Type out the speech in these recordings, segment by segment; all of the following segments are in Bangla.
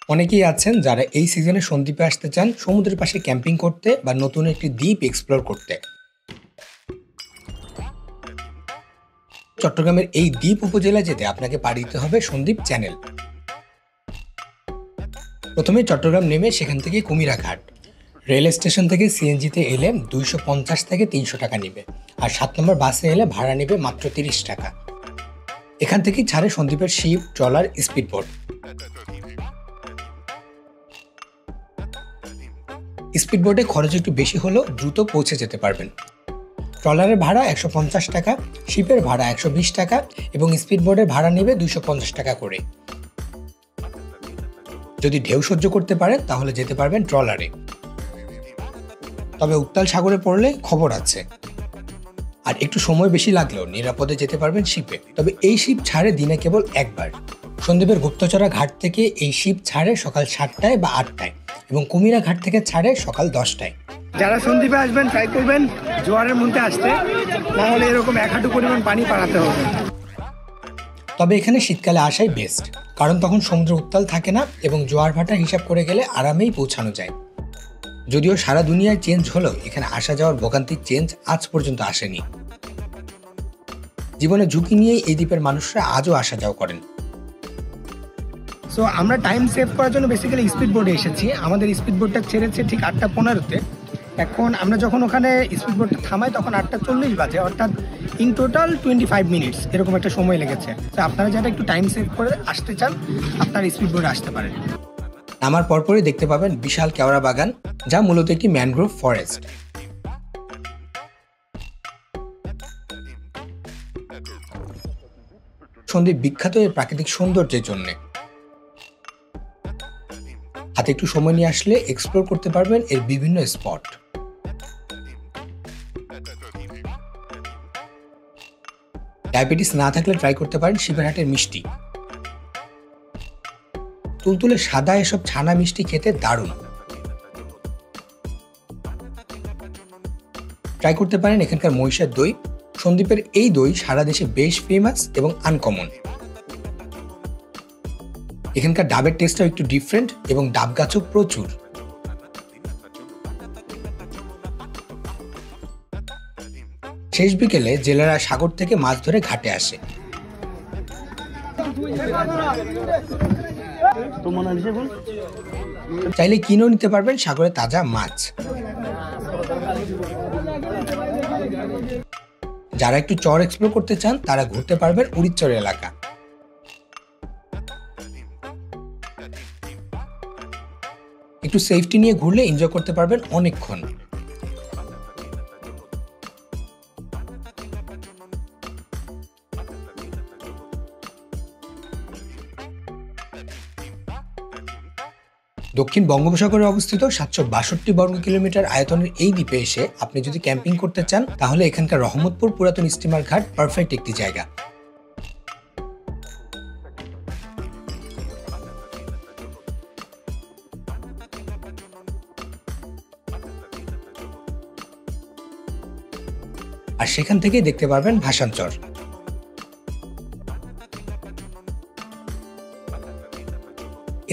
অনেকেই আছেন যারা এই সিজনে সন্দ্বীপে আসতে চান সমুদ্রের পাশে ক্যাম্পিং করতে বা নতুন একটি দ্বীপ এক্সপ্লোর করতে। চট্টগ্রামের এই দ্বীপ উপজেলা যেতে আপনাকে পাড়ি দিতে হবে সন্দ্বীপ চ্যানেল। প্রথমে চট্টগ্রাম নেমে সেখান থেকে কুমিরা ঘাট। রেল স্টেশন থেকে সিএনজিতে এলে 250 থেকে 300 টাকা নেবে, আর 7 নম্বর বাসে এলে ভাড়া নেবে মাত্র 30 টাকা। এখান থেকেই ছাড়ে সন্দ্বীপের শিপ, ট্রলার, স্পিডবোট। স্পিডবোটে খরচ একটু বেশি হলেও দ্রুত পৌঁছে যেতে পারবেন। ট্রলারের ভাড়া 150 টাকা, শিপের ভাড়া 120 টাকা এবং স্পিডবোটের ভাড়া নেবে 250 টাকা করে। যদি ঢেউ সহ্য করতে পারেন তাহলে যেতে পারবেন ট্রলারে, তবে উত্তাল সাগরে পড়লে খবর আছে। আর একটু সময় বেশি লাগলেও নিরাপদে যেতে পারবেন শিপে, তবে এই শিপ ছাড়ে দিনে কেবল একবার। সন্দ্বীপের গুপ্তচরা ঘাট থেকে এই শিপ ছাড়ে সকাল 7টায় বা 8টায় এবং কুমিরা ঘাট থেকে ছাড়ে সকাল 10টায়। যারা সন্দ্বীপে আসবেন ট্রাই করবেন জোয়ারের মধ্যে আসতে, না হলে এরকম 1 হাঁটু পরিমাণ পানি পাড়াতে হবে। তবে এখানে শীতকালে আসাই বেস্ট, কারণ তখন সমুদ্র উত্তাল থাকে না এবং জোয়ার ভাটা হিসাব করে গেলে আরামেই পৌঁছানো যায়। যদিও সারা দুনিয়ায় চেঞ্জ হলেও এখানে আসা যাওয়ার ভোগান্তির চেঞ্জ আজ পর্যন্ত আসেনি। জীবনে ঝুঁকি নিয়ে এই দ্বীপের মানুষরা আজও আসা যাওয়া করেন। সো আমরা টাইম সেভ করার জন্য বেসিক্যালি স্পিড বোটে এসেছি। আমাদের স্পিড বোটটা ছেড়েছে ঠিক 8:15-তে। এখন আমরা যখন ওখানে স্পিড বোটটা থামাই তখন 8:40 বাজে, অর্থাৎ ইন টোটাল 25 মিনিটস এরকম একটা সময় লেগেছে। তো আপনারা যারা একটু টাইম সেভ করে আসতে চান আপনারা স্পিড বোটে আসতে পারেন। নামার পরপরই দেখতে পাবেন বিশাল কেওড়া বাগান, যা মূলত একটি ম্যানগ্রোভ ফরেস্ট। সন্দ্বীপ বিখ্যাত এর প্রাকৃতিক সৌন্দর্যের জন্য। হাতে একটু সময় নিয়ে আসলে এক্সপ্লোর করতে পারবেন এর বিভিন্ন স্পট। ডায়াবেটিস না থাকলে ট্রাই করতে পারেন শিবেরহাটের মিষ্টি। তুলতুলে সাদা এসব ছানা মিষ্টি খেতে দারুণ। ট্রাই করতে পারেন এখানকার মহিষের দই। সন্দ্বীপের এই দই সারা দেশে বেশ ফেমাস এবং আনকমন। এখানকার ডাবের টেস্টটাও একটু ডিফারেন্ট এবং ডাব গাছও প্রচুর। শেষ বিকেলে জেলেরা সাগর থেকে মাছ ধরে ঘাটে আসে। চাইলে কিনেও নিতে পারবেন সাগরে তাজা মাছ। যারা একটু চর এক্সপ্লোর করতে চান তারা ঘুরতে পারবেন উড়িদচর এলাকা। একটু সেফটি নিয়ে ঘুরলে এনজয় করতে পারবেন অনেকক্ষণ। দক্ষিণ বঙ্গোপসাগরে অবস্থিত 762 বর্গ কিলোমিটার আয়তনের এই দ্বীপে এসে আপনি যদি ক্যাম্পিং করতে চান তাহলে এখানকার রহমতপুর পুরাতন স্টিমার ঘাট পারফেক্ট একটি জায়গা। আর সেখান থেকেই দেখতে পারবেন ভাসানচর।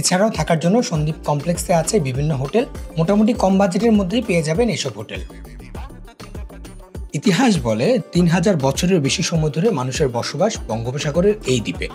এছাড়াও থাকার জন্য সন্দ্বীপ কমপ্লেক্সে আছে বিভিন্ন হোটেল। মোটামুটি কম বাজেটের মধ্যেই পেয়ে যাবেন এসব হোটেল। ইতিহাস বলে 3000 বছরের বেশি সময় ধরে মানুষের বসবাস বঙ্গোপসাগরের এই দ্বীপে।